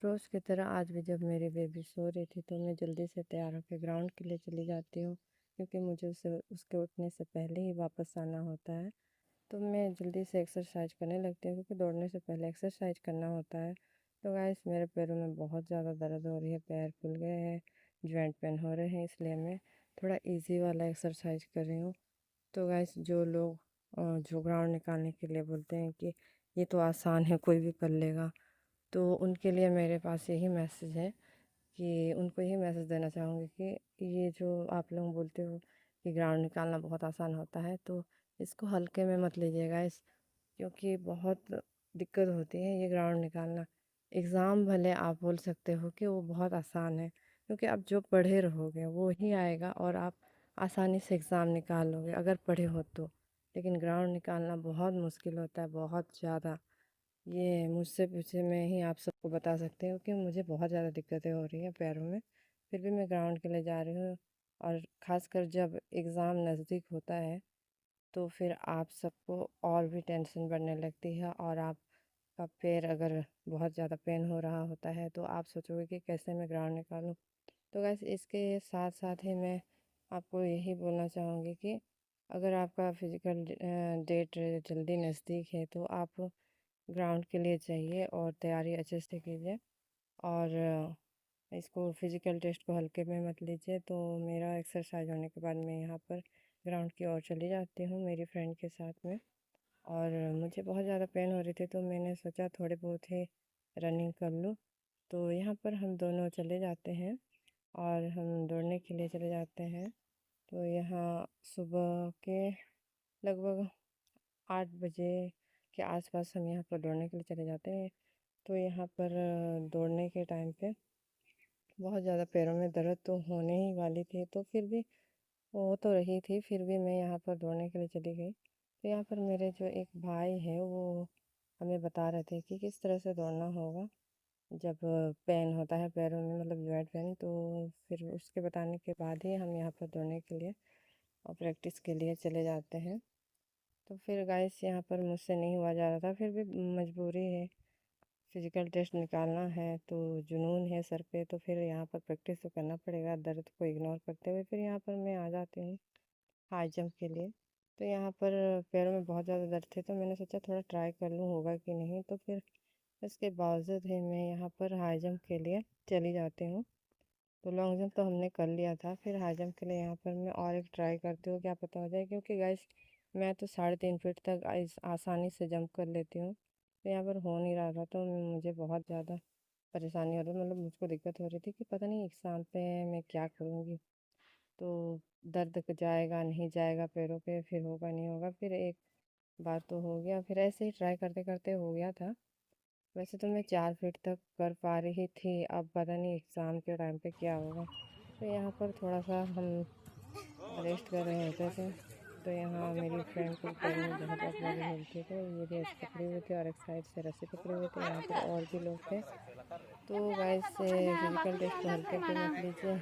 रोज़ की तरह आज भी जब मेरी बेबी सो रही थी तो मैं जल्दी से तैयार होकर ग्राउंड के लिए चली जाती हूँ, क्योंकि मुझे उसे उसके उठने से पहले ही वापस आना होता है। तो मैं जल्दी से एक्सरसाइज करने लगती हूँ, क्योंकि दौड़ने से पहले एक्सरसाइज करना होता है। तो गाइस मेरे पैरों में बहुत ज़्यादा दर्द हो रही है, पैर फूल गए हैं, जॉइंट पेन हो रहे हैं, इसलिए मैं थोड़ा इजी वाला एक्सरसाइज कर रही हूँ। तो गाइस जो लोग जो ग्राउंड निकालने के लिए बोलते हैं कि ये तो आसान है, कोई भी कर लेगा, तो उनके लिए मेरे पास यही मैसेज है कि उनको यही मैसेज देना चाहूँगी कि ये जो आप लोग बोलते हो कि ग्राउंड निकालना बहुत आसान होता है, तो इसको हल्के में मत लीजिएगा क्योंकि बहुत दिक्कत होती है ये ग्राउंड निकालना। एग्ज़ाम भले आप बोल सकते हो कि वो बहुत आसान है, क्योंकि आप जो पढ़े रहोगे वो ही आएगा और आप आसानी से एग्ज़ाम निकाल लोगे अगर पढ़े हो तो। लेकिन ग्राउंड निकालना बहुत मुश्किल होता है, बहुत ज़्यादा। ये मुझसे पूछे, मैं ही आप सबको बता सकती हूँ कि मुझे बहुत ज़्यादा दिक्कतें हो रही हैं पैरों में, फिर भी मैं ग्राउंड के लिए जा रही हूँ। और ख़ासकर जब एग्ज़ाम नज़दीक होता है तो फिर आप सबको और भी टेंशन बढ़ने लगती है, और आपका पैर अगर बहुत ज़्यादा पेन हो रहा होता है तो आप सोचोगे कि कैसे मैं ग्राउंड निकालूं। तो गैस इसके साथ साथ ही मैं आपको यही बोलना चाहूँगी कि अगर आपका फिज़िकल डेट जल्दी नज़दीक है तो आप ग्राउंड के लिए जाइए और तैयारी अच्छे से कीजिए। और इसको फिज़िकल टेस्ट को हल्के में मत लीजिए। तो मेरा एक्सरसाइज होने के बाद मैं यहाँ पर ग्राउंड की ओर चली जाती हूँ मेरी फ्रेंड के साथ में। और मुझे बहुत ज़्यादा पेन हो रही थी तो मैंने सोचा थोड़े बहुत ही रनिंग कर लूँ। तो यहाँ पर हम दोनों चले जाते हैं और हम दौड़ने के लिए चले जाते हैं। तो यहाँ सुबह के लगभग 8 बजे के आसपास हम यहाँ पर दौड़ने के लिए चले जाते हैं। तो यहाँ पर दौड़ने के टाइम पे बहुत ज़्यादा पैरों में दर्द तो होने ही वाली थी, तो फिर भी हो तो रही थी, फिर भी मैं यहाँ पर दौड़ने के लिए चली गई। तो यहाँ पर मेरे जो एक भाई है वो हमें बता रहे थे कि किस तरह से दौड़ना होगा जब पेन होता है पैरों में, मतलब जॉइंट पेन। तो फिर उसके बताने के बाद ही हम यहाँ पर दौड़ने के लिए और प्रैक्टिस के लिए चले जाते हैं। तो फिर गाइस यहाँ पर मुझसे नहीं हुआ जा रहा था, फिर भी मजबूरी है, फिज़िकल टेस्ट निकालना है तो जुनून है सर पे, तो फिर यहाँ पर प्रैक्टिस तो करना पड़ेगा दर्द को इग्नोर करते हुए। फिर यहाँ पर मैं आ जाती हूँ हाई जंप के लिए। तो यहाँ पर पैरों में बहुत ज़्यादा दर्द थे तो मैंने सोचा थोड़ा ट्राई कर लूँ होगा कि नहीं। तो फिर इसके बावजूद ही मैं यहाँ पर हाई जंप के लिए चली जाती हूँ। तो लॉन्ग जंप तो हमने कर लिया था, फिर हाई जंप के लिए यहाँ पर मैं और एक ट्राई करती हूँ, क्या पता हो जाए, क्योंकि गाइस मैं तो 3.5 फीट तक आसानी से जंप कर लेती हूँ। तो यहाँ पर हो नहीं रहा था तो मुझे बहुत ज़्यादा परेशानी हो रही, मतलब मुझको दिक्कत हो रही थी कि पता नहीं एग्ज़ाम पे मैं क्या करूँगी। तो दर्द जाएगा नहीं जाएगा पैरों पे, फिर होगा नहीं होगा। फिर एक बार तो हो गया, फिर ऐसे ही ट्राई करते करते हो गया था। वैसे तो मैं 4 फीट तक कर पा रही थी, अब पता नहीं एग्ज़ाम के टाइम पे क्या होगा। तो यहाँ पर थोड़ा सा हम रेस्ट कर रहे होते थे, तो यहाँ मेरी फ्रेंड के पैरों में बहुत दर्द लगी हुई थी, तो ये रेस पकड़ी हुई थी और एक साइड से रस्सी पकड़ी हुई थी। यहाँ पर और भी लोग थे। तो गाइस फिज़िकल टेस्ट को हल्के पे मत लीजिए,